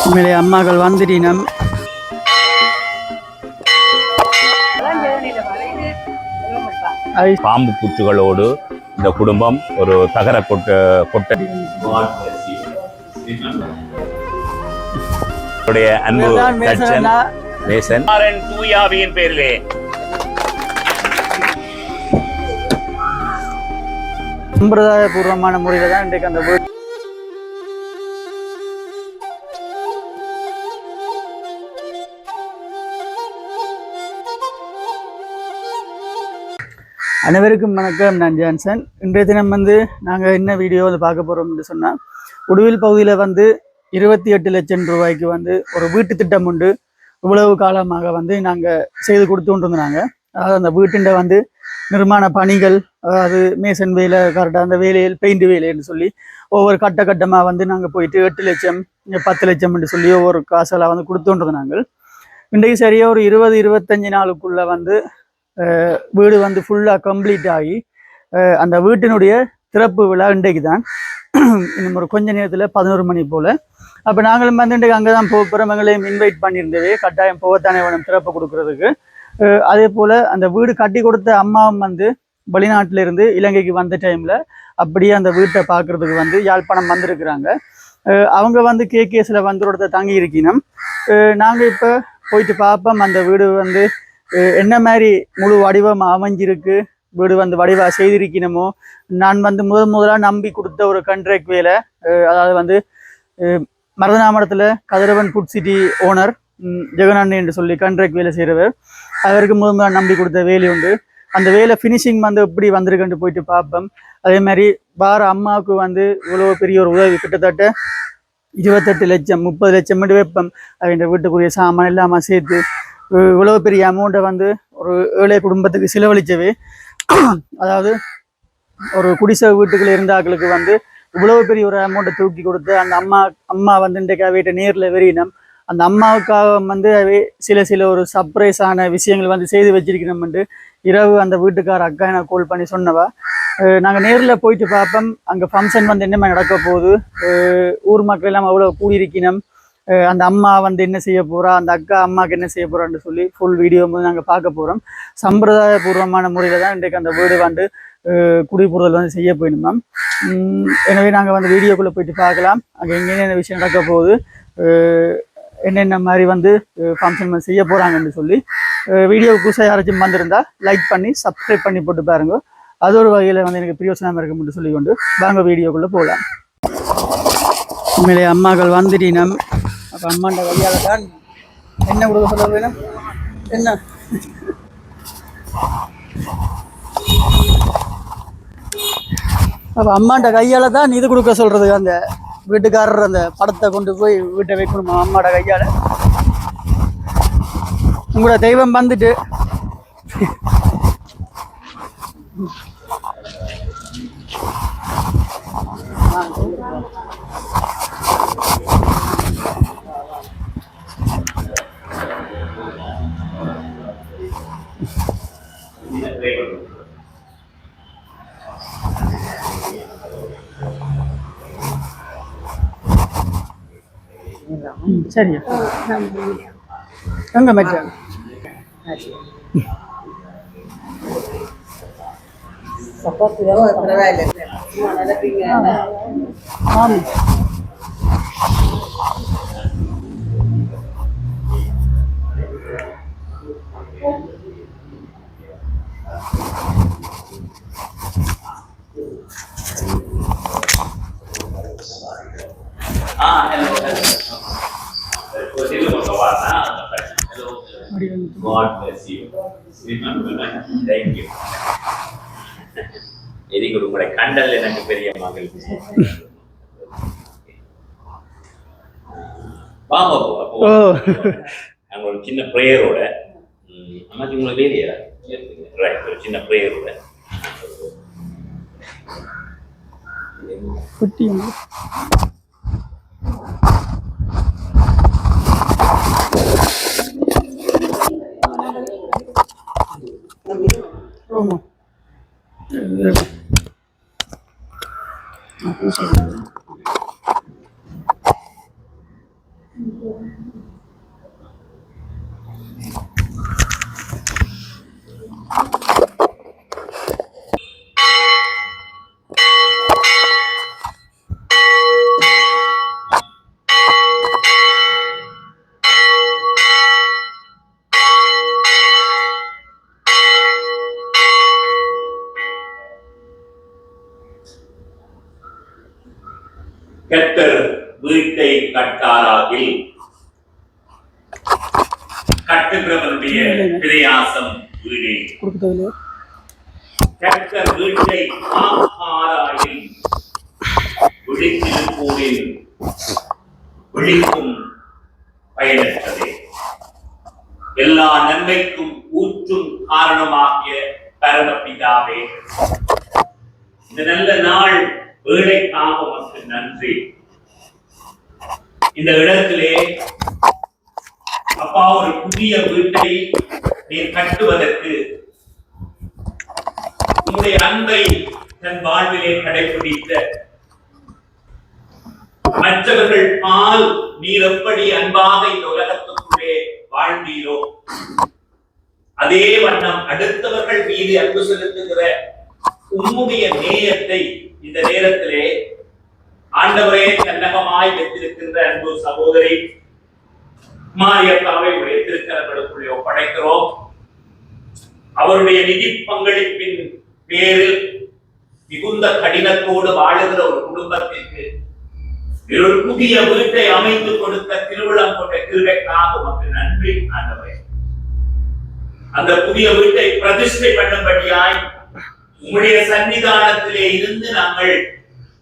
உண்மையிலே அம்மாக்கள் வந்துட்டினம். பாம்பு புற்றுகளோடு இந்த குடும்பம் ஒரு தகர கொட்டை அன்பு மேசன் தூயாவியின் பேரிலே சம்பிரதாய பூர்வமான முறையில தான் இன்றைக்கு அந்த அனைவருக்கும் வணக்கம். நான் ஜான்சன். இன்றைய தினம் நாங்கள் என்ன வீடியோவில் பார்க்க போகிறோம்னு சொன்னால், உடுவில் பகுதியில் 28 லட்சம் ரூபாய்க்கு ஒரு வீட்டு திட்டம் உண்டு. இவ்வளவு காலமாக நாங்கள் செய்து கொடுத்து கொண்டிருந்தாங்க. அதாவது அந்த வீட்டின் நிர்மாண பணிகள், அதாவது மேசன் வேலை, கரெக்டாக அந்த வேலையில் பெயிண்ட் வேலைன்னு சொல்லி ஒவ்வொரு கட்டமாக நாங்கள் போயிட்டு 8 லட்சம் 10 லட்சம்னு சொல்லி ஒவ்வொரு காசெல்லாம் கொடுத்து கொண்டிருந்தாங்க. இன்றைக்கு சரியாக ஒரு 20-25 நாளுக்குள்ளே வீடு ஃபுல்லாக கம்ப்ளீட் ஆகி அந்த வீட்டினுடைய திறப்பு விழா இன்றைக்கு தான். இன்னும் ஒரு கொஞ்ச நேரத்தில் 11 மணி போல். அப்போ நாங்களும் இன்றைக்கு அங்கே தான் போகிறோம். எங்களையும் இன்வைட் பண்ணியிருந்தது. கட்டாயம் போகத்தானே வேணும் திறப்பு கொடுக்கறதுக்கு. அதே போல் அந்த வீடு கட்டி கொடுத்த அம்மாவும் வெளிநாட்டிலிருந்து இலங்கைக்கு வந்த டைமில் அப்படியே அந்த வீட்டை பார்க்குறதுக்கு யாழ்ப்பாணம் வந்திருக்கிறாங்க. அவங்க கேகேஸில் ஒருத்தர் தங்கி இருக்கணும். நாங்கள் இப்போ போயிட்டு பார்ப்போம் அந்த வீடு என்ன மாதிரி முழு வடிவம் அமைஞ்சிருக்கு, வீடு வடிவாக செய்திருக்கணுமோ. நான் முதலாக நம்பி கொடுத்த ஒரு கண்ட்ராக்ட் வேலை, அதாவது மருதநாமடத்தில் கதிரவன் ஃபுட் சிட்டி ஓனர் ஜெகநாதன் என்று சொல்லி கண்ட்ராக்ட் வேலை செய்கிறவர். அவருக்கு முதலாக நம்பி கொடுத்த வேலை உண்டு. அந்த வேலை ஃபினிஷிங் எப்படி வந்திருக்குன்னு போயிட்டு பார்ப்போம். அதே மாதிரி பார அம்மாவுக்கு இவ்வளோ பெரிய ஒரு உதவி, கிட்டத்தட்ட 28 லட்சம் 30 லட்சம் மட்டும் வைப்போம். அவங்க வீட்டுக்குரிய சாமான் இல்லாமல் சேர்த்து இவ்வளோ பெரிய அமௌண்ட்டை ஒரு ஏழை குடும்பத்துக்கு செலவழிச்சவே. அதாவது ஒரு குடிசை வீட்டுக்குள்ள இருந்தாக்களுக்கு இவ்வளவு பெரிய ஒரு அமௌண்ட்டை தூக்கி கொடுத்து அந்த அம்மா இன்றைக்கு வீட்டை நேரில் வெறியினம். அந்த அம்மாவுக்காக சில ஒரு சர்ப்ரைஸான விஷயங்கள் செய்து வச்சிருக்கணும்ட்டு இரவு அந்த வீட்டுக்கார அக்கா எனக்கு கால் பண்ணி சொன்னவா. நாங்கள் நேரில் போயிட்டு பார்ப்போம் அங்கே ஃபங்க்ஷன் என்ன மாதிரி நடக்க போகுது, ஊர் மக்கள் எல்லாம் அவ்வளோ கூடியிருக்கணும், அந்த அம்மா என்ன செய்ய போகிறா, அந்த அக்கா அம்மாவுக்கு என்ன செய்ய போகிறான்னு சொல்லி ஃபுல் வீடியோ நாங்கள் பார்க்க போகிறோம். சம்பிரதாய பூர்வமான முறையில் தான் இன்றைக்கு அந்த வீடு குடிபுறல் செய்ய போயிடணுமா. எனவே நாங்கள் வீடியோக்குள்ளே போயிட்டு பார்க்கலாம் அங்கே எங்கென்ன விஷயம் நடக்க போகுது, என்னென்ன மாதிரி ஃபங்க்ஷன் செய்ய போகிறாங்கன்னு சொல்லி. வீடியோவுக்கு புதுசாக யாராச்சும் வந்திருந்தா லைக் பண்ணி சப்ஸ்கிரைப் பண்ணி போட்டு பாருங்க. அது ஒரு வகையில் எனக்கு பிரியோசனமாக இருக்கும்னு சொல்லிக்கொண்டு வாங்க வீடியோக்குள்ளே போகலாம். உண்மையிலே அம்மாக்கள் வந்துட்டினம். அப்போ அம்மாண்ட கையால் தான் என்ன கொடுக்க சொல்ல வேணும், என்ன அப்போ அம்மாண்ட கையால் தான் இது கொடுக்க சொல்கிறது. அந்த வீட்டுக்காரர் அந்த படத்தை கொண்டு போய் வீட்டை வைக்கணுமா அம்மாவோட கையால். உங்களோட தெய்வம் வந்துட்டு சரி எங்க மச்சான் God bless you. Thank you. Very good. உங்களுடைய கண்டல் எனக்கு பெரிய மகிழ்ச்சி. வாங்க அப்போ நாங்கள் ஒரு சின்ன ப்ரேயரோட அம்மாச்சி உங்களுக்கு வேலையா ரைட், ஒரு சின்ன ப்ரேயரோட குட்டி ஆமாம் கர்த்தர் வீட்டை கட்டாராகில் கட்டுகிறவனுடைய பிரயாசம் வீடே. கர்த்தர் வீட்டை காப்பாராகில் விழித்திருப்போரில் விழிக்கும் பயனற்றதே. எல்லா நன்மைக்கும் ஊற்றும் காரணமாகிய பரமபிதாவே, இந்த நல்ல நாள் வேலைக்காக உமக்கு நன்றி. இந்த இடத்திலே அப்பா ஒரு புதிய வீட்டை நீர் கட்டுவதற்கு உங்களுடைய அன்பை தன் வாழ்விலே கடைபிடித்த மற்றவர்கள் பால் நீர் எப்படி அன்பாக இந்த உலகத்துக்குள்ளே வாழ்ந்தீரோ அதே வண்ணம் அடுத்தவர்கள் மீது அன்பு செலுத்துகிற உம்முடைய நேயத்தை இந்த நேரத்திலே ஆண்டவரே கண்ணகமாய் வைத்திருக்கின்ற அன்பு சகோதரி மாரியப்பாவை உடைய திருக்கரங்களுக்குள்ளே ஒப்படைக்கிறோம். அவருடைய நிதி பங்களிப்பின் பேரில் மிகுந்த கடினத்தோடு வாழுகிற ஒரு குடும்பத்திற்கு ஒரு புதிய வீட்டை அமைத்து கொடுத்த திருவிழம் கொண்ட கிருபைக்காக உமக்கு நன்றி ஆண்டவரே. அந்த புதிய வீட்டை பிரதிஷ்டை பண்ணும்படியாய் உம்முடைய சன்னிதானத்திலே இருந்து நாங்கள்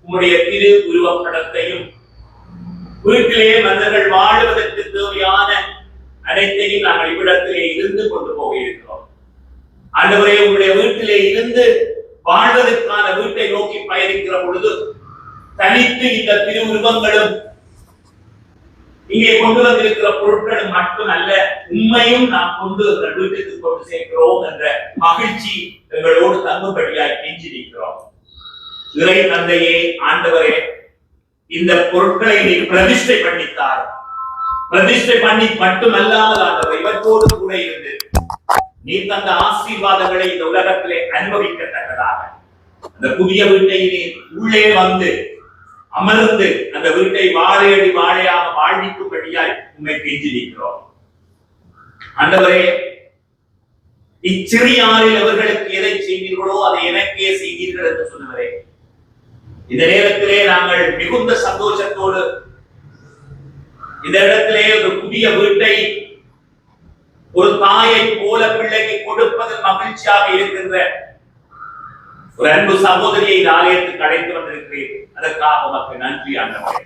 உம்முடைய திரு உருவப்படத்தையும் வீட்டிலே மன்னர்கள் வாழுவதற்கு தேவையான அனைத்தையும் நாங்கள் இவ்விடத்திலே இருந்து கொண்டு போக இருக்கிறோம். ஆண்டவரே, உங்களுடைய வீட்டிலே இருந்து வாழ்வதற்கான வீட்டை நோக்கி பயணிக்கிற பொழுது தனித்து இந்த திரு உருவங்களும் இங்கே கொண்டு வந்திருக்கிற பொருட்களும் மட்டுமல்ல, உண்மையும் நாம் கொண்டு வீட்டுக்கு கொண்டு சேர்க்கிறோம் என்ற மகிழ்ச்சி எங்களோடு தங்கும்படியாய் கெஞ்சிருக்கிறோம். இறை தந்தையே, ஆண்டவரே, இந்த பொருட்களை நீ பிரதிஷ்டை பண்ணித்தார். பிரதிஷ்டை பண்ணி மட்டுமல்லாமல் ஆண்டவர் இவற்றோடு கூட இருந்து நீ தந்த ஆசீர்வாதங்களை இந்த உலகத்திலே அனுபவிக்கத்தக்கதாக அந்த புதிய வீட்டை நீ உள்ளே வந்து அமர்ந்து அந்த வீட்டை வாழையடி வாழையாக வாழ்விக்கும்படியாய் உண்மை கெஞ்சிருக்கிறோம். ஆண்டவரே, இச்சிறியாரில் அவர்களுக்கு எதை செய்வீர்களோ அதை எனக்கே செய்வீர்கள் என்று சொன்னவரே, இந்த நேரத்திலே நாங்கள் மிகுந்த சந்தோஷத்தோடு இந்த இடத்திலே ஒரு புதிய வீட்டை ஒரு தாயை போல பிள்ளைக்கு கொடுப்பதில் மகிழ்ச்சியாக இருக்கின்ற ஒரு அன்பு சகோதரியை இந்த ஆலயத்துக்கு அழைத்து வந்திருக்கிறேன். அதற்காக உமக்கு நன்றி ஆண்டவரே.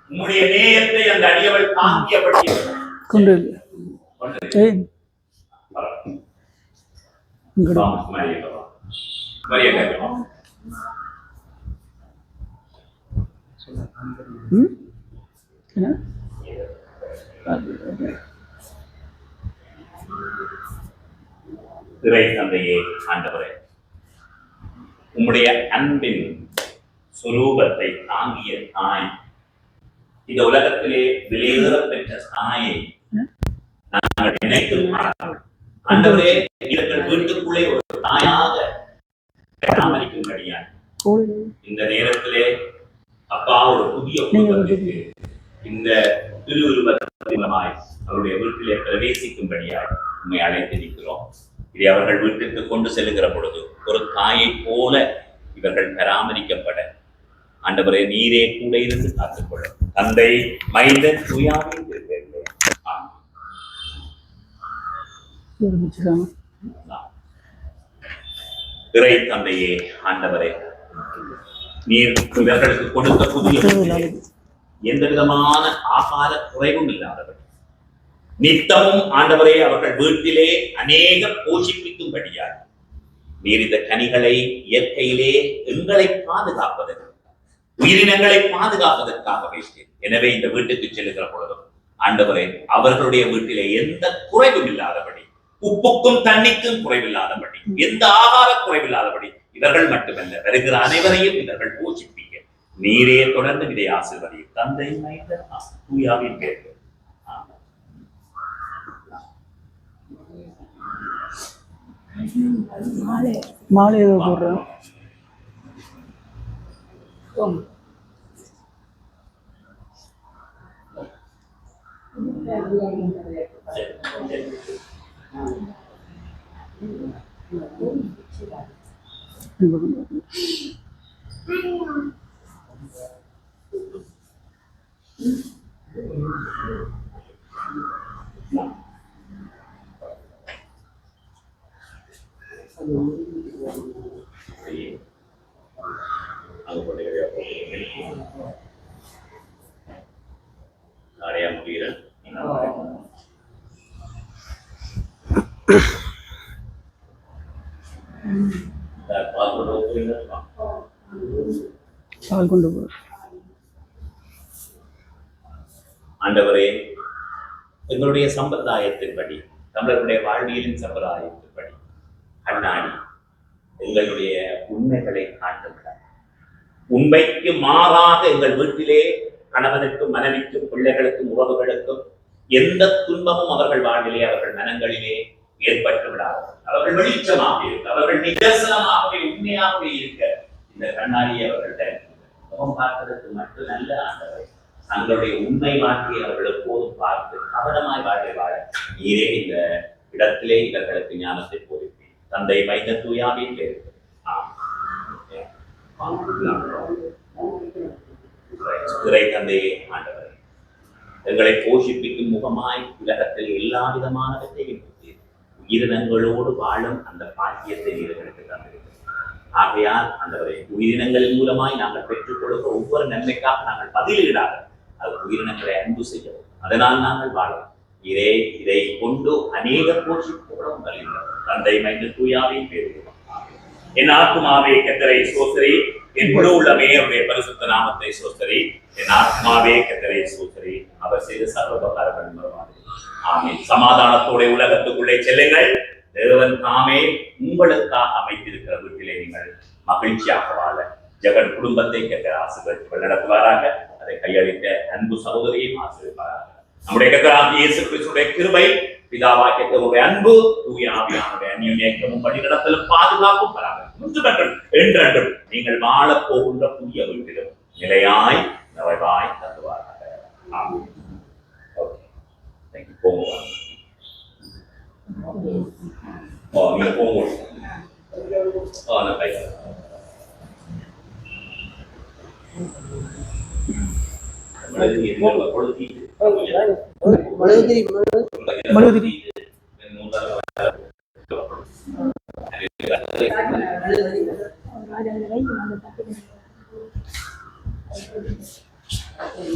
உம்முடைய நேயத்தை அந்த அடியவள் தாங்கியபடி இறை தந்தையே, ஆண்டவரே, உம்முடைய அன்பின் சுரூபத்தை தாங்கிய தாய், இந்த உலகத்திலே விலையேற பெற்ற தாயை நாங்கள் நினைத்து ஆண்டவரே, இவர்கள் வீட்டுக்குள்ளே ஒரு தாயாக பராமரிக்கும்படியா இந்த நேரத்திலே அப்பா ஒரு புதிய குடும்பத்திற்கு இந்த திருவுருவத்தின் மூலமாய் அவருடைய வீட்டிலே பிரவேசிக்கும்படியாய் உண்மை அழைத்திருக்கிறோம். இதை அவர்கள் வீட்டுக்கு கொண்டு செல்லுகிற பொழுது ஒரு தாயை போல இவர்கள் பராமரிக்கப்பட ஆண்டவரே நீரே கூட இருந்து காத்துக்கொள்ளும். தந்தை, மைந்தன், தூயாவின் திருப்பெயரிலே ஆமென். இறை தந்தையே, ஆண்டவரே, நீர் இவர்களுக்கு கொடுத்த புதிய எந்த விதமான ஆகார குறைவும் இல்லாதவர் நித்தமும் ஆண்டவரே அவர்கள் வீட்டிலே அநேக போஷிப்பிக்கும்படியாக நீர் இந்த கனிகளை இயற்கையிலே எங்களை பாதுகாப்பதற்கு, உயிரினங்களை பாதுகாப்பதற்காக வைத்தேன். எனவே இந்த வீட்டுக்கு செல்லுகிற பொழுதும் ஆண்டவரே அவர்களுடைய வீட்டிலே எந்த குறைவும் இல்லாதபடி, உப்புக்கும் தண்ணிக்கும் குறைவில்லாதபடி, எந்த ஆகார குறைவில்லாதபடி இவர்கள் மட்டுமல்ல வருகிற அனைவரையும் இவர்கள் போஷிப்பிக்க நீரே தொடர்ந்து இதை ஆசீர்வதி தந்தை மைந்தன் தூயாவின் பேர்கள். மாலை ஏதோ போடுறேன். கொண்டு போ. ஆண்டவரே, எங்களுடைய சம்பிரதாயத்தின்படி, தமிழர்களுடைய வாழ்வியலின் சம்பிரதாயத்தின்படி கண்ணாடி எங்களுடைய உண்மைகளை காட்டுகிறார். உண்மைக்கு மாறாக எங்கள் வீட்டிலே கணவனுக்கும் மனைவிக்கும் பிள்ளைகளுக்கும் உறவுகளுக்கும் எந்த துன்பமும் அவர்கள் வாழ்விலே அவர்கள் மனங்களிலே ஏற்பட்டு விடார்கள். அவர்கள் வெளிச்சமாக இருக்க, அவர்கள் நிதர்சனமாகவே உண்மையாகவே இருக்க இந்த கண்ணாடியை அவர்கள் முகம் பார்ப்பதற்கு மட்டும் நல்ல ஆண்டவர் தங்களுடைய உண்மை வாழ்க்கையை அவர்கள் எப்போதும் பார்த்து கவனமாய் வாழ்க்கை வாழ நீரே இந்த இடத்திலே இவர்களுக்கு ஞானத்தை போதிப்பேன். தந்தை மைந்த தூயாவின் பேர். திரை தந்தையே ஆண்டவர், எங்களை போஷிப்பிக்கும் முகமாய் உலகத்தில் எல்லா விதமானவற்றையும் உயிரினங்களோடு வாழும் அந்த பாக்கியத்தை நீர்களுக்கு தந்திருக்கிறது. ஆகையால் ஆண்டவரை உயிரினங்களின் மூலமாய் நாங்கள் பெற்றுக் கொடுக்க ஒவ்வொரு நன்மைக்காக நாங்கள் பதிலீடாக அது உயிரினங்களை அன்பு செய்யவும், அதனால் நாங்கள் வாழவும் இதை கொண்டு அநேக போஷிப்புகளும் வருகின்றோம். தந்தை மைந்த தூயாவின் பேர். என் ஆத்மாவே கர்த்தரை ஸ்தோத்திரி, என் முழு உள்ளமே அவருடைய பரிசுத்த நாமத்தை ஸ்தோத்திரி. என் ஆத்மாவே கர்த்தரை ஸ்தோத்திரி, அவர் செய்த சர்வபகாரங்கள் மறவாதே. ஆமென். சமாதானத்தோட உலகத்துக்குள்ளே செல்லுங்கள். தேவன் தாமே உங்களுக்காக அமைத்திருக்கிற வீட்டிலே நீங்கள் மகிழ்ச்சியாக வாழ ஜெகன் குடும்பத்தை கர்த்தர் ஆசீர்வதித்து வழிநடத்துவாராக. அதை கையளித்த அன்பு சகோதரியையும் ஆசீர்வதிப்பாராக. நம்முடைய கர்த்தராகிய இயேசு கிறிஸ்துவின் கிருபை, பிதாவாகிய தேவனுடைய அன்பு, தூய ஆவியானவருடைய அந்யோன்யமும் வழிநடத்தலும் பாதுகாப்பும் பராமரிப்பும் என்றென்றும் நீங்கள் வாழப் போகின்ற புதிய வீட்டிலும் நிலையாய் நிறைவாய் தருவாராக. ஆமென். Okay, thank you. போங்க. நீங்க போங்க. நான் கையா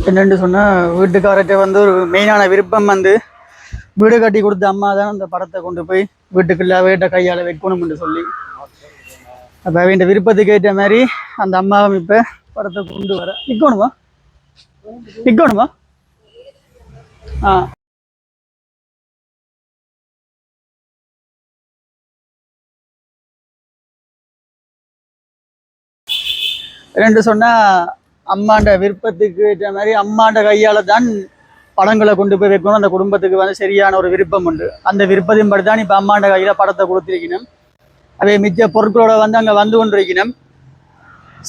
என்னென்று சொன்னா, வீட்டுக்காரர்கிட்ட வந்து ஒரு மெயினான விருப்பம் வந்து வீடு கட்டி கொடுத்த அம்மா தான் அந்த படத்தை கொண்டு போய் வீட்டுக்குள்ள வீட்டை கையால் வைக்கணும்னு சொல்லி, அப்போ அவன் விருப்பத்துக்கு ஏற்ற மாதிரி அந்த அம்மாவும் இப்போ படத்தை கொண்டு வர நிற்கணுமா. ரெண்டு சொன்னா, அம்மாண்ட விருப்பத்துக்கு ஏற்ற மாதிரி அம்மாண்ட கையால தான் படங்களை கொண்டு போய் வைக்கணும். அந்த குடும்பத்துக்கு வந்து சரியான ஒரு விருப்பம் உண்டு. அந்த விருப்பத்தின் படி தான் இப்போ அம்மாண்ட கையில படத்தை கொடுத்திருக்கணும். அதே மிச்ச பொருட்களோட வந்து அங்கே வந்து கொண்டிருக்கணும்.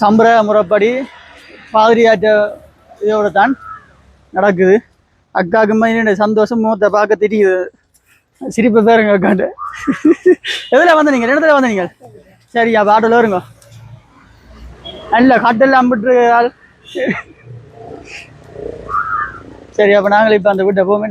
சம்பிரதாய முறைப்படி பாதிரியாற்ற இதோட தான் நடக்குது. அக்காவுக்கு மாதிரி சந்தோஷம் முகத்தை பார்க்க தெரியுது. சிரிப்பு பேருங்க அக்காண்டு. எதில் வந்து நீங்கள் இடத்துல வந்து நீங்கள் சரி அப்போ ஆட்டோவில் வருங்க. நல்ல கட்டெல்லாம் அம்பிட்டு ஆள். சரி, அப்போ நாங்கள் இப்போ அந்த வீட்டை போமே.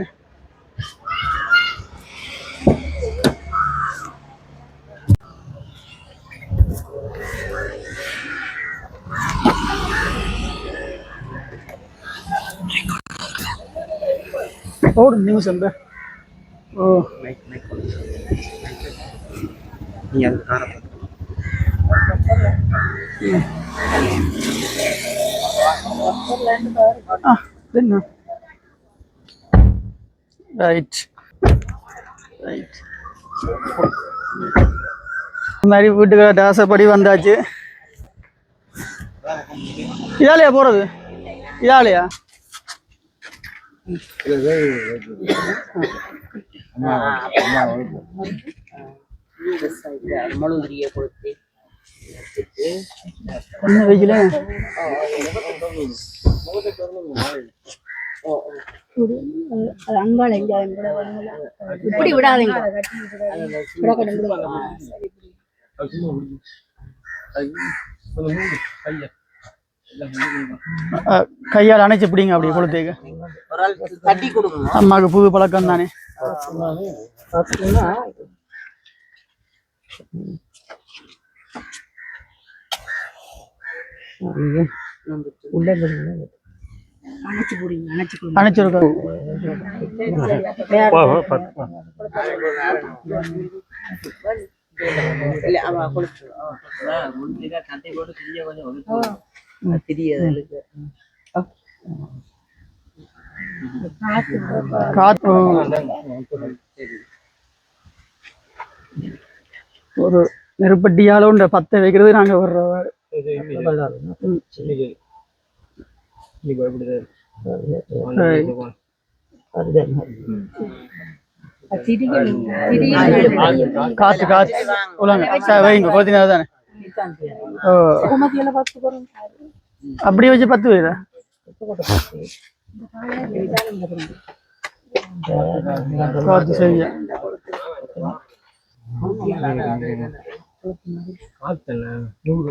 ஒரு நிமிஷம். ஓ, ரைட் ரைட். இந்த மாதிரி வீட்டுக்கார ஆசைப்படி வந்தாச்சு. இதாலையா போறது? இதாலையா? என்ன வெயில? அங்காள இப்படி விடாதீங்க. கையால் அணைச்சு பிடிங்க அப்படி கொளுத்தேக்கு. அம்மாவுக்கு புது பழக்கம் தானே. அணைச்சிருக்க காத்து ஒரு நெருப்பட்டியால உண்ட பத்த வைக்கிறது நாங்க வர்ற காத்து காத்து வைங்க கொத்தினா தானே. அப்படியே வச்சு 10 வைதா காத்து செய்ய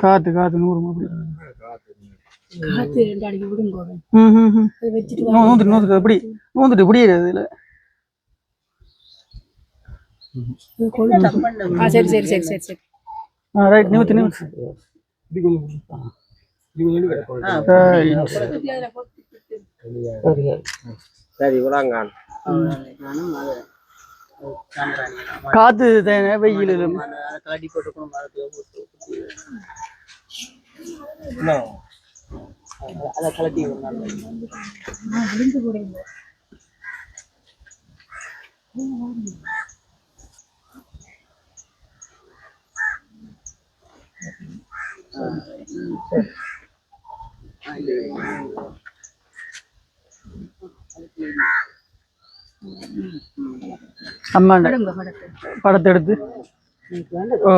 காத்து காத்து 100 அப்படி நூந்துட்டு இப்படி இதுல. சரி சரி சரி சரி சரி ரைட் நிமித்து காத்து தேனை வெயிலும் அம்மா படத்தை எடுத்து. ஓ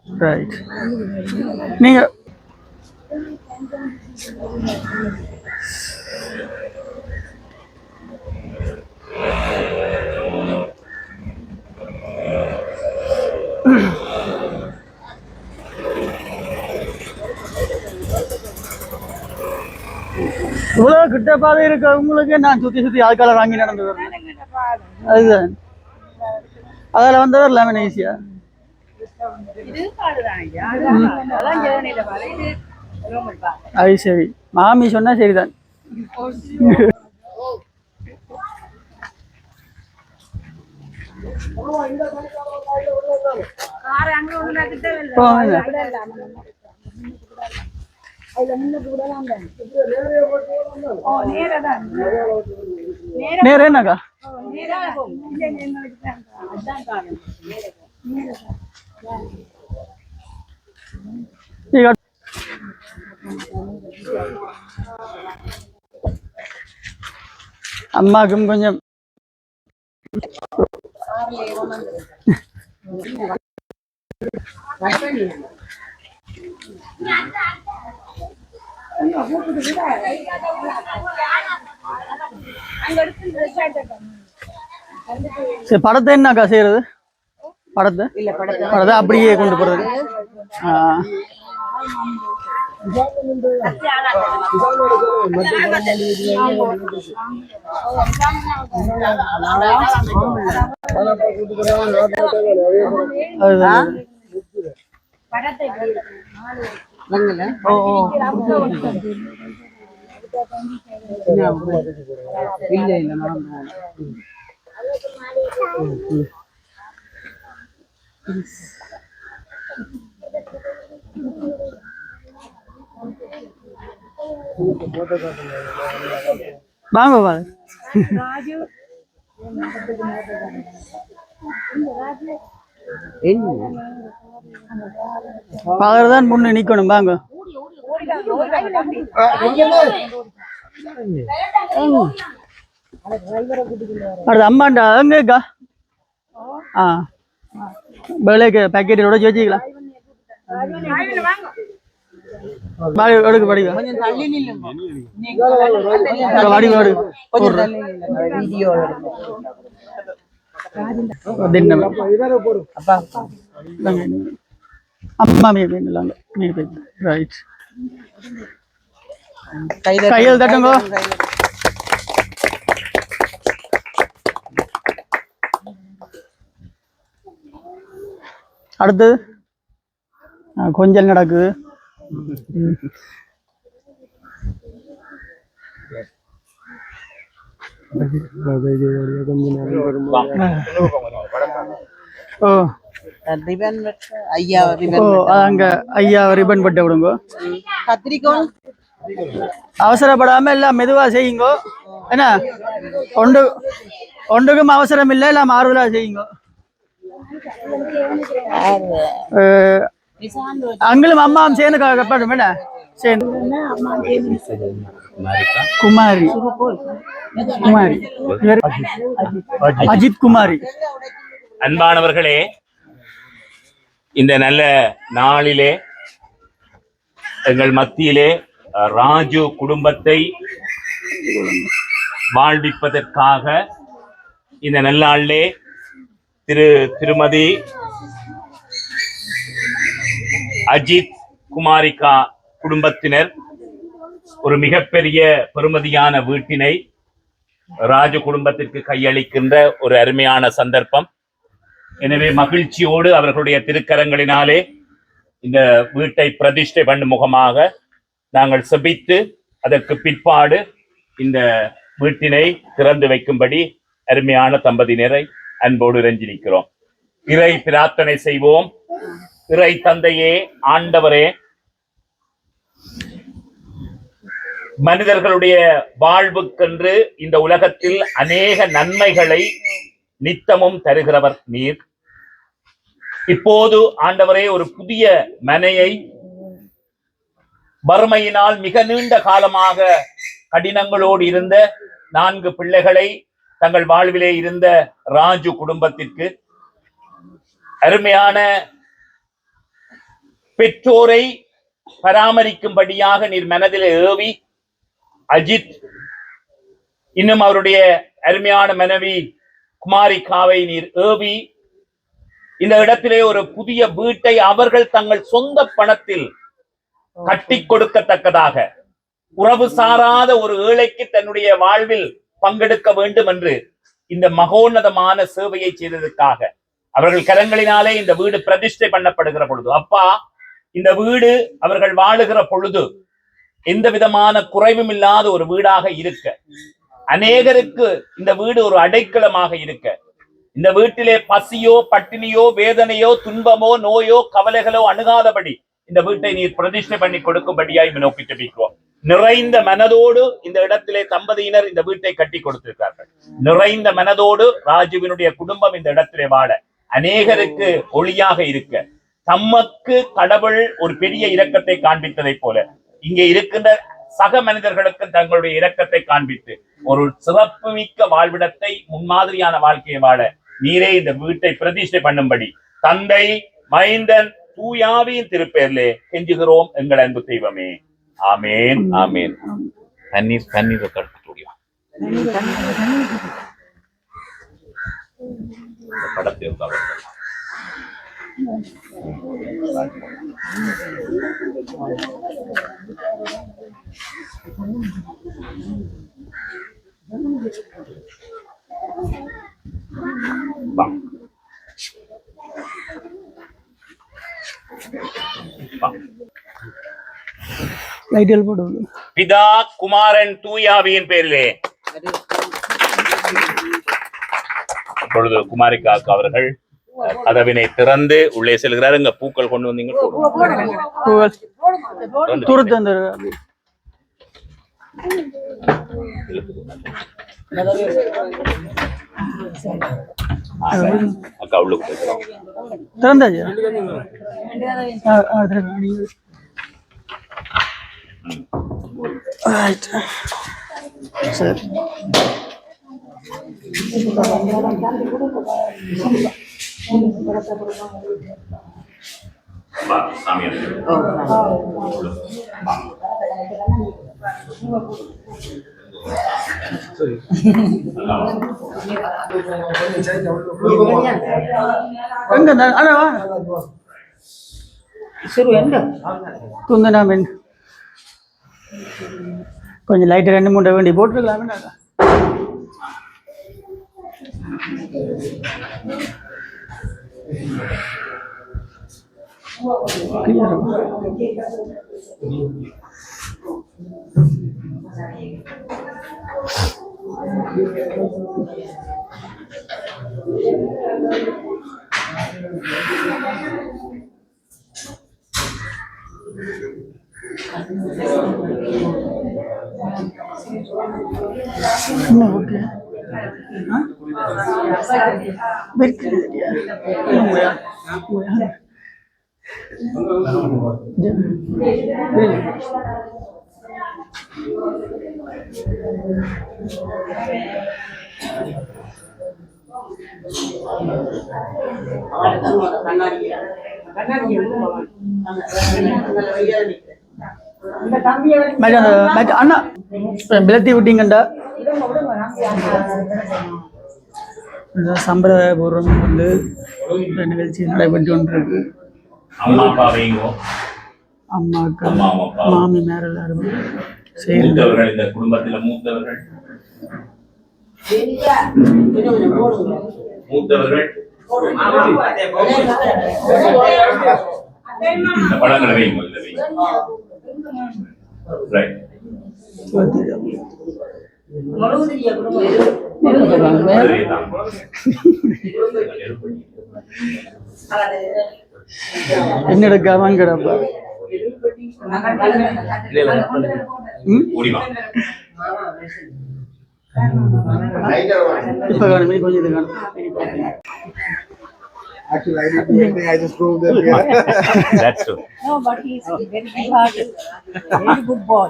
ரைட். நீங்க இவ்வளவு கிட்ட பாதை இருக்க உங்களுக்கு நான் சுத்தி சுத்தி ஆட்கால வாங்கி நடந்து வரேன். அதுதான் அதில் வந்தவர் லெமன் ஈஸியா. அது சரி, மாமி சொன்னா சரிதான். நேரம் என்னக்கா அம்மாக்கும் கொஞ்சம் சரி. படத்தை என்னக்கா செய்யறது? படத்தை அப்படியே கொண்டு போறது. வாங்க வாங்க. ஃபாதர் தான் முன்னு நிக்கணும் வாங்க. அடுத்து அம்மாண்டா எங்கக்கா? ஆ வேலைக்கு பேக்கெட்டோட வச்சுக்கலாம். எடுக்க படிக்க அம்மா ரைட் கையில் தட்டுங்க. அடுத்து கொஞ்சம் நடக்குது. அங்க ஐயா ரிபன் பட்ட விடுங்க. அவசரப்படாம எல்லாம் மெதுவா செய்யுங்க. என்ன ஒன்றுக்கும் அவசரம் இல்லை, எல்லாம் ஆறுதலா செய்யுங்க. அங்களும் அம்மாவும் சேர்ந்து கப்பாடும் என்ன சேர்ந்து குமாரி குமாரி அஜித் குமாரி. அன்பானவர்களே, இந்த நல்ல நாளிலே எங்கள் மத்தியிலே ராஜு குடும்பத்தை வாழ்விப்பதற்காக இந்த நல்லாளிலே திருமதி அஜித் குமாரிகா குடும்பத்தினர் ஒரு மிகப்பெரிய பெருமதியான வீட்டினை ராஜு குடும்பத்திற்கு கையளிக்கின்ற ஒரு அருமையான சந்தர்ப்பம். எனவே மகிழ்ச்சியோடு அவர்களுடைய திருக்கரங்களினாலே இந்த வீட்டை பிரதிஷ்டை பண்ணும் முகமாக நாங்கள் செபித்து அதற்கு பிற்பாடு இந்த வீட்டினை திறந்து வைக்கும்படி அருமையான தம்பதியினரை அன்போடு இறைஞ்சிருக்கிறோம். இறை பிரார்த்தனை செய்வோம். இறை தந்தையே, ஆண்டவரே, மனிதர்களுடைய வாழ்வுக்கென்று இந்த உலகத்தில் அநேக நன்மைகளை நித்தமும் தருகிறவர் நீர். இப்போது ஆண்டவரே, ஒரு புதிய மனையை வறுமையினால் மிக நீண்ட காலமாக கடினங்களோடு இருந்த 4 பிள்ளைகளை தங்கள் வாழ்விலே இருந்த ராஜு குடும்பத்திற்கு அருமையான பெற்றோரை பராமரிக்கும்படியாக நீர் மனதில் ஏவி, அஜித் இன்னும் அவருடைய அருமையான மனைவி குமாரிகாவை நீர் ஏவி இந்த இடத்திலே ஒரு புதிய வீட்டை அவர்கள் தங்கள் சொந்த பணத்தில் கட்டி கொடுக்கத்தக்கதாக, உறவு சாராத ஒரு ஏழைக்கு தன்னுடைய வாழ்வில் பங்கெடுக்க வேண்டும் என்று இந்த மகோன்னதமான சேவையை செய்ததற்காக அவர்கள் கரங்களினாலே இந்த வீடு பிரதிஷ்டை பண்ணப்படுகிற பொழுது, அப்பா, இந்த வீடு அவர்கள் வாழுகிற பொழுது எந்த விதமான குறைவும் இல்லாத ஒரு வீடாக இருக்க, அநேகருக்கு இந்த வீடு ஒரு அடைக்கலமாக இருக்க, இந்த வீட்டிலே பசியோ பட்டினியோ வேதனையோ துன்பமோ நோயோ கவலைகளோ அணுகாதபடி இந்த வீட்டை நீர் பிரதிஷ்டை பண்ணி கொடுக்கும்படியாய் நோக்கி ஜெபிக்கிறோம். நிறைந்த மனதோடு இந்த இடத்திலே தம்பதியினர் இந்த வீட்டை கட்டி கொடுத்திருக்கார்கள். நிறைந்த மனதோடு ராஜுவினுடைய குடும்பம் இந்த இடத்திலே வாழ, அநேகருக்கு ஒளியாக இருக்க, தமக்கு கடவுள் ஒரு பெரிய இரக்கத்தை காண்பித்ததை போல இங்கே இருக்கின்ற சக மனிதர்களுக்கு தங்களுடைய இரக்கத்தை காண்பித்து ஒரு சிறப்புமிக்க வாழ்விடத்தை, முன்மாதிரியான வாழ்க்கையை வாழ நீரே இந்த வீட்டை பிரதிஷ்டை பண்ணும்படி தந்தை, மைந்தன், தூயாவியின் திருப்பெயரிலே கெஞ்சுகிறோம் எங்கள் அன்பு தெய்வமே. ஆமேன், ஆமேன். தண்ணீர் தண்ணீர் கருத்து படத்தை பிதா, குமாரன், தூயாவியின் பேரிலே. இப்பொழுது குமாரிகாக்கு அவர்கள் கதவினை திறந்து உள்ளே செல்கிறார். இங்க பூக்கள் கொண்டு வந்தீங்க. அக்கா உள்ளுக்கு போய்க்கிறோம். திறந்தாச்சு சரி வா, சாமி எடுத்து. எங்க குந்தனா மீன் கொஞ்சம் லைட்டு 2-3 வேண்டி போட்டுருக்கலாமே. ஓகே அண்ணா விலத்தி விட்டீங்கண்டா சம்பிரதாய பூர்வம் வந்து நிகழ்ச்சி நடைபெற்று கொண்டிருக்கு. அம்மாக்கள் மாமி மேல எல்லாரும் மூத்தவர்கள், இந்த குடும்பத்தில் மூத்தவர்கள் இந்த படங்களை வைங்க. ரைட் என்னெடுக்காம கிடப்பா இப்ப காணுமே கொஞ்சம் இது காணும். Actually, I didn't do anything. I just drove there. That's true. No, but he's very big hearted. Very good boy.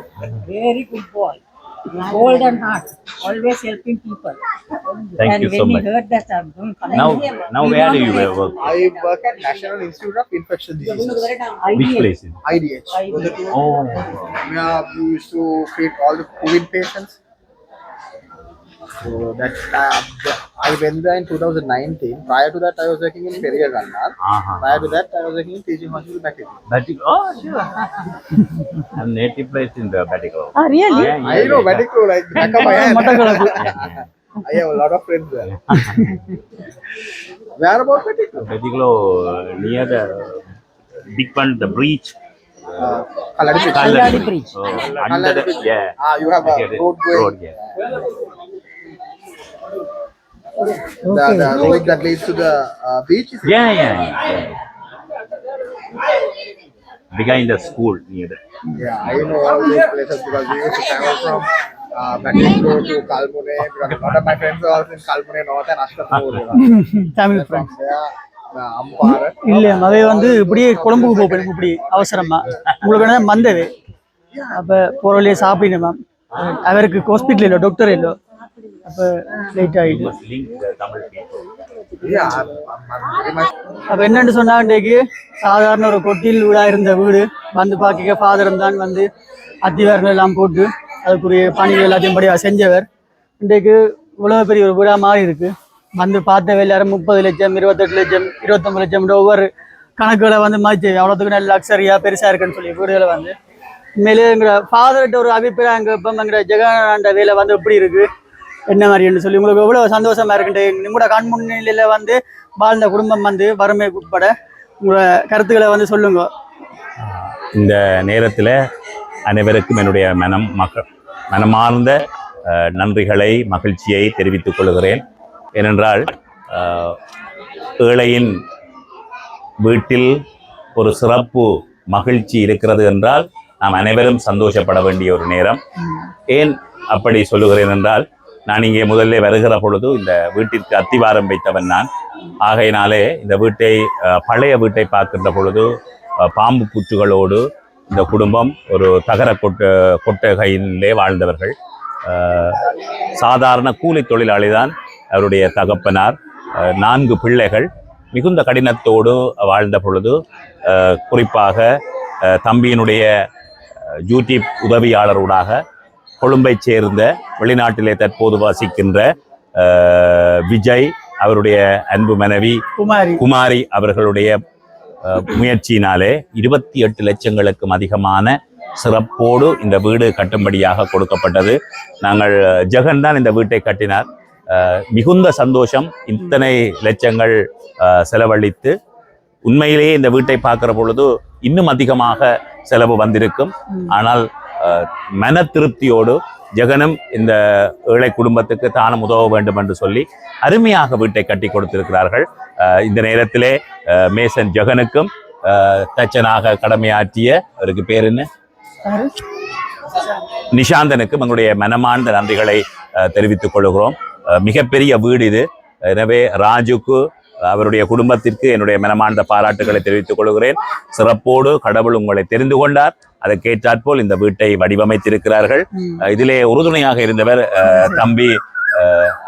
Very good boy. Golden heart. Always helping people. Thank and you when so he much. heard that I'm Now where do you work? I work at National Institute of Infectious Diseases, Which place is it? IDH. Oh, We used to treat all the COVID patients. So that I went there in 2019. Prior to that, I was working in Periyar Gannar. Prior to that, I was working in teaching hospital Batikal. Batikal. Oh, sure. I'm native place in the Batikal. Ah, really? Yeah, I know Batikal, like back of my hand. Yeah. I have a lot of friends there. Where about Batikal? Batikal near the big one, the breach. Kalladi Bridge. Kalladi Bridge. Under the, yeah. You have a road going. Road, yeah. The road that leads to the beach. Yeah. Behind the school near the. Yeah, I know all those places because we used to travel from Batikal to Kalpune because a lot of my friends are also in Kalpune North and Ashtathur. Tamil From friends there, Ampara. இல்ல மவே வந்து இப்படியே கொழும்புக்கு போப்பேன் இப்படி அவசரமா உங்களுக்கு என்ன வந்தது அப்ப போற வழியே சாப்பிடுங்க மேம் அவருக்கு ஹாஸ்பிட்டல் இல்லை டாக்டர் இல்லை அப்ப லேட் ஆயிடுச்சு. Link the Tamil people. Yeah, I'm very much. அப்ப என்னன்னு சொன்னா இன்றைக்கு சாதாரண ஒரு கொட்டில் வீடா இருந்த வீடு வந்து பாக்க ஃபாதர் தான் வந்து அத்திவாரங்கள் எல்லாம் போட்டு அதுக்குரிய பணிகள் எல்லாத்தையும் படியா செஞ்சவர். இன்றைக்கு இவ்வளவு பெரிய ஒரு வீடா மாறி இருக்கு. வந்து பார்த்த எல்லாரும் 30 லட்சம் 28 லட்சம் 29 லட்சம் ஒவ்வொரு கணக்குகளை வந்து மாற்றி அவ்வளோத்துக்கு நல்ல லக்ஸரியா பெருசா இருக்குன்னு சொல்லி வீடுகளை வந்து உண்மையிலே எங்களோட ஃபாதர்கிட்ட ஒரு அபிப்பிராயம் இப்போ எங்களோட ஜெகனாண்ட வேலை வந்து எப்படி இருக்கு என்ன மாதிரின்னு சொல்லி உங்களுக்கு எவ்வளவு சந்தோஷமா இருக்குன்ட்டு உங்களோட கண் முன்னிலையில வந்து வாழ்ந்த குடும்பம் வந்து வறுமைக்கு உட்பட உங்களோட கருத்துக்களை வந்து சொல்லுங்க. இந்த நேரத்தில் அனைவருக்கும் என்னுடைய மனமார்ந்த நன்றிகளை மகிழ்ச்சியை தெரிவித்துக் கொள்கிறேன். ஏனென்றால் ஏழையின் வீட்டில் ஒரு சிறப்பு மகிழ்ச்சி இருக்கிறது என்றால் நாம் அனைவரும் சந்தோஷப்பட வேண்டிய ஒரு நேரம். ஏன் அப்படி சொல்லுகிறேன் என்றால் நான் இங்கே முதல்ல வருகிற பொழுது இந்த வீட்டிற்கு அத்திவாரம் வைத்தவன் நான். ஆகையினாலே இந்த வீட்டை பழைய வீட்டை பார்க்கின்ற பொழுது பாம்பு பூச்சுகளோடு இந்த குடும்பம் ஒரு தகர கொட்டகையிலே வாழ்ந்தவர்கள். சாதாரண கூலி தொழிலாளி தான் அவருடைய தகப்பனார். 4 பிள்ளைகள் மிகுந்த கடினத்தோடு வாழ்ந்த பொழுது குறிப்பாக தம்பியினுடைய யூடியூப் உதவியாளரோடாக கொழும்பை சேர்ந்த வெளிநாட்டிலே தற்போது வசிக்கின்ற விஜய் அவருடைய அன்பு மனைவி குமாரி அவர்களுடைய முயற்சியினாலே 28 லட்சங்களுக்கும் அதிகமான சிறப்போடு இந்த வீடு கட்டும்படியாக கொடுக்கப்பட்டது. நாங்கள் ஜெகன் தான் இந்த வீட்டை கட்டினார். மிகுந்த சந்தோஷம். இத்தனை லட்சங்கள் செலவழித்து உண்மையிலேயே இந்த வீட்டை பார்க்கிற பொழுது இன்னும் அதிகமாக செலவு வந்திருக்கும். ஆனால் மன திருப்தியோடு ஜெகனும் இந்த ஏழை குடும்பத்துக்கு தானும் உதவ வேண்டும் என்று சொல்லி அருமையாக வீட்டை கட்டி கொடுத்திருக்கிறார்கள். இந்த நேரத்திலே மேசன் ஜெகனுக்கும் தச்சனாக கடமையாற்றிய அவருக்கு பேர் என்ன, நிஷாந்தனுக்கும் எங்களுடைய மனமார்ந்த நன்றிகளை தெரிவித்துக் கொள்கிறோம். மிகப்பெரிய வீடு இது. எனவே ராஜுக்கு அவருடைய குடும்பத்திற்கு என்னுடைய மனமார்ந்த பாராட்டுகளை தெரிவித்துக் கொள்கிறேன். சிறப்போடு கடவுள் உங்களை தெரிந்து கொண்டார். அதற்கேற்றாற்போல் இந்த வீட்டை வடிவமைத்திருக்கிறார்கள். இதிலே உறுதுணையாக இருந்தவர் தம்பி.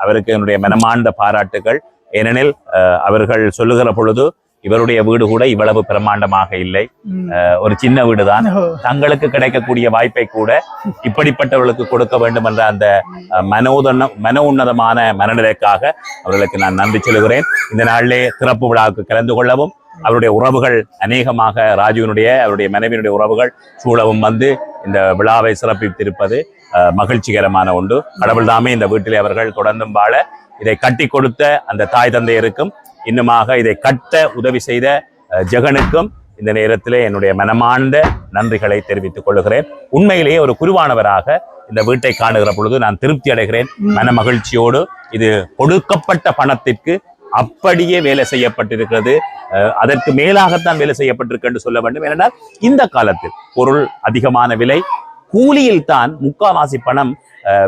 அவருக்கு என்னுடைய மனமார்ந்த பாராட்டுகள். ஏனெனில் அவர்கள் சொல்லுகிற பொழுது இவருடைய வீடு கூட இவ்வளவு பிரமாண்டமாக இல்லை, ஒரு சின்ன வீடுதான். தங்களுக்கு கிடைக்கக்கூடிய வாய்ப்பை கூட இப்படிப்பட்டவர்களுக்கு கொடுக்க வேண்டும் என்ற அந்த மன உன்னதமான மனநிலைக்காக அவர்களுக்கு நான் நன்றி சொல்லுகிறேன். இந்த நாளிலே திறப்பு விழாவுக்கு கலந்து கொள்ளவும் அவருடைய உறவுகள் அநேகமாக ராஜுவினுடைய அவருடைய மனைவியினுடைய உறவுகள் சூழவும் வந்து இந்த விழாவை சிறப்பித்திருப்பது மகிழ்ச்சிகரமான ஒன்று. கடவுள் தாமே இந்த வீட்டிலே அவர்கள் தொடர்ந்தும் வாழ இதை கட்டி கொடுத்த அந்த தாய் தந்தையருக்கும் இன்னுமாக இதை கட்ட உதவி செய்த ஜெகனுக்கும் இந்த நேரத்திலே என்னுடைய மனமார்ந்த நன்றிகளை தெரிவித்துக் கொள்கிறேன். உண்மையிலேயே ஒரு குருவானவராக இந்த வீட்டை காணுகிற பொழுது நான் திருப்தி அடைகிறேன், மன மகிழ்ச்சியோடு. இது கொடுக்கப்பட்ட பணத்திற்கு அப்படியே வேலை செய்யப்பட்டிருக்கிறது. அதற்கு மேலாகத்தான் வேலை செய்யப்பட்டிருக்கு என்று சொல்ல வேண்டும். ஏனென்றால் இந்த காலத்தில் பொருள் அதிகமான விலை, கூலியில் தான் முக்காவாசி பணம்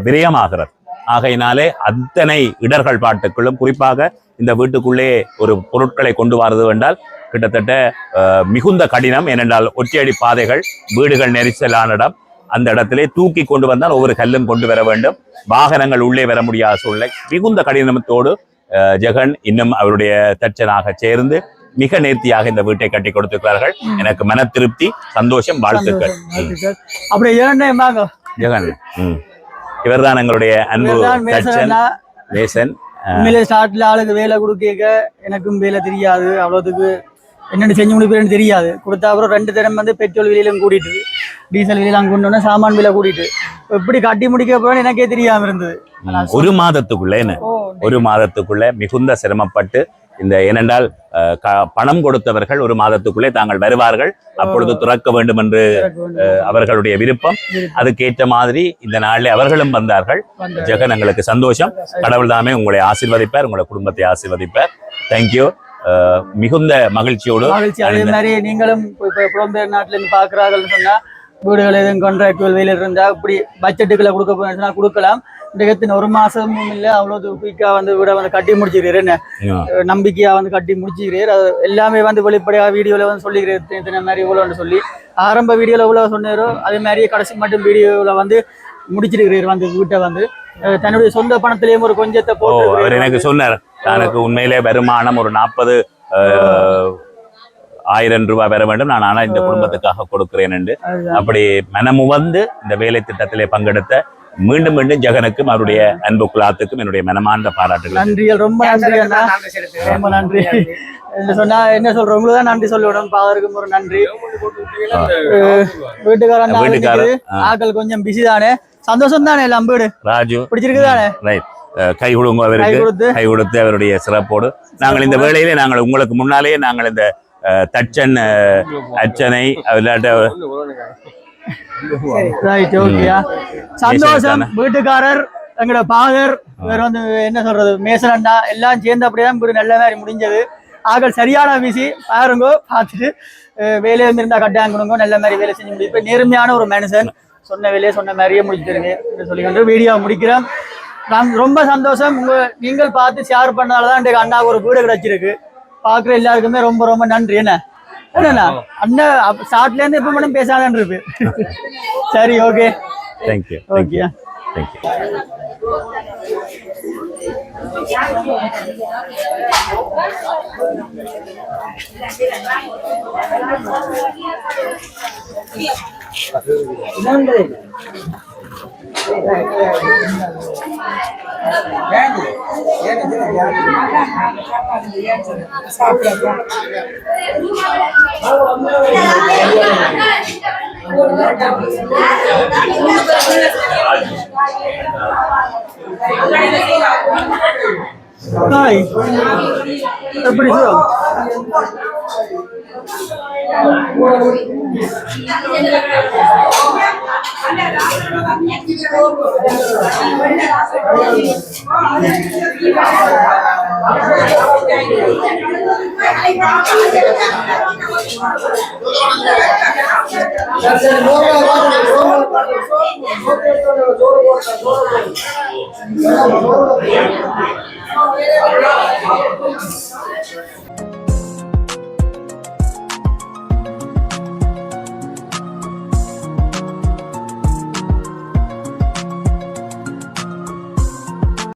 விரயமாகிறது. ஆகையினாலே அத்தனை இடர்கள் பாட்டுக்களும் குறிப்பாக இந்த வீட்டுக்குள்ளே ஒரு பொருட்களை கொண்டு வருவது என்றால் கிட்டத்தட்ட மிகுந்த கடினம். ஏனென்றால் ஒற்றையடி பாதைகள், வீடுகள் நெரிசலான இடம். அந்த இடத்திலே தூக்கி கொண்டு வந்தால் ஒவ்வொரு கல்லும் கொண்டு வர வேண்டும். வாகனங்கள் உள்ளே வர முடியாத சூழ்நிலை. மிகுந்த கடினத்தோடு ஜெகன் இன்னும் அவருடைய தச்சனாக சேர்ந்து மிக நேர்த்தியாக இந்த வீட்டை கட்டி கொடுத்திருக்கிறார்கள். எனக்கு மன திருப்தி, சந்தோஷம், வாழ்த்துக்கள். ஜெகன் இவர்தான் எங்களுடைய அன்பு தச்சன் மேசன். ஸ்டார்ட்ல ஆளுக்கு வேலை கொடுக்க எனக்கும் வேலை தெரியாது, அவ்வளோத்துக்கு என்னென்ன செஞ்சு முடிப்பேன்னு தெரியாது. கொடுத்தா அப்புறம் 2 தரம் வந்து பெட்ரோல் விலையிலும் கூட்டிட்டு, டீசல் விலையெல்லாம் கொண்டு வந்து சாமான் விலை கூட்டிட்டு எப்படி கட்டி முடிக்க போறோன்னு எனக்கே தெரியாம இருந்தது. ஒரு மாதத்துக்குள்ள மிகுந்த சிரமப்பட்டு இந்த ஏனென்றால் பணம் கொடுத்தவர்கள் ஒரு மாதத்துக்குள்ளே தாங்கள் வருவார்கள், அப்பொழுது துறக்க வேண்டும் என்று அவர்களுடைய விருப்பம். அதுக்கேற்ற மாதிரி இந்த நாளில் அவர்களும் வந்தார்கள். ஜெகன் எங்களுக்கு சந்தோஷம். கடவுள் தாமே உங்களை ஆசீர்வதிப்பார், உங்களை குடும்பத்தை ஆசீர்வதிப்பார். தேங்க்யூ. மிகுந்த மகிழ்ச்சியோடு அதே மாதிரி நீங்களும் இப்ப புலம்பெயர் நாட்டுல இருந்து பாக்குறாங்கன்னு சொன்னா வீடுகள் எதுவும் கான்ட்ராக்டுவல் வேலை இருந்தா இப்படி பட்ஜெட்டுகளை கொடுக்க போனா கொடுக்கலாம். இந்த 1 மாசமும் இல்லை, அவ்வளவு குயிக்கா வந்து வீட வந்து கட்டி முடிச்சுக்கிறேன், என்ன நம்பிக்கையா வந்து கட்டி முடிச்சுக்கிறேன். அது எல்லாமே வந்து வெளிப்படையாக வீடியோல வந்து சொல்லிக்கிறேன் இத்தனை மாதிரி இவ்வளோன்னு சொல்லி. ஆரம்ப வீடியோல இவ்வளவு சொன்னாரோ அதே மாதிரி கடைசி மட்டும் வீடியோல வந்து முடிச்சிருக்கிறேன். வந்து வீட்டை வந்து தன்னுடைய சொந்த பணத்திலேயும் ஒரு கொஞ்சத்தை போட்டு அவர் எனக்கு சொன்னார். எனக்கு உண்மையிலே வருமானம் ஒரு 40,000 ரூபாய் வர வேண்டும், நான் ஆனா இந்த குடும்பத்துக்காக கொடுக்கிறேன் என்று அப்படி மனமு வந்து இந்த வேலை திட்டத்திலே பங்கெடுத்த மீண்டும் மீண்டும் ஜெகனுக்கும் அவருடைய அன்பு குலாத்துக்கும் என்னுடைய மனமார்ந்த பாராட்டுகள். நன்றிகள், ரொம்ப நன்றி அண்ணா, ரொம்ப நன்றி. சொன்னா என்ன சொல்றோம், உங்களுக்கு தான் நன்றி சொல்லணும். பாதருக்கும் ஒரு நன்றி. வீட்டுக்காரன் ஆக்கள் கொஞ்சம் பிஸி தானே, சந்தோஷம் தானே. எல்லாம் வீடு ராஜு பிடிச்சிருக்குதானே, கை கொடுங்க அவருக்கு, கை கொடுத்து அவருடைய சிறப்போடு நாங்கள் இந்த வேளையிலே நாங்கள் உங்களுக்கு முன்னாலேயே நாங்கள் இந்த தச்சன் அச்சனை சந்தோஷம். வீட்டுக்காரர் எங்களோட பாதர் வேற வந்து என்ன சொல்றது மேசன் அண்ணா எல்லாம் சேர்ந்து அப்படிதான் வீடு நல்ல மாதிரி முடிஞ்சது. ஆக்கள் சரியான பிஸி பாருங்கோ, பார்த்துட்டு வேலையை இருந்தா கட்டாங்கணுங்க, நல்ல மாதிரி வேலை செஞ்சு முடிப்பேன். நேர்மையான ஒரு மனுஷன், சொன்ன வேலையை சொன்ன மாதிரியே முடிச்சிருங்க சொல்லிக்கிட்டு வீடியோ முடிக்கிறேன். ரொம்ப சந்தோஷம். நீங்கள் பார்த்து ஷேர் பண்ணாலதான் இன்றைக்கு அண்ணாவுக்கு ஒரு வீடு கிடைச்சிருக்கு. பாக்குற எல்லாருக்குமே ரொம்ப ரொம்ப நன்றி. என்னண்ணா அண்ணா ஸ்டார்ட்ல இருந்து எப்ப மட்டும் பேசாதான் இருக்கு. சரி, okay, thank you. Okay, thank you. Hi, எப்படி சார்? Thank you.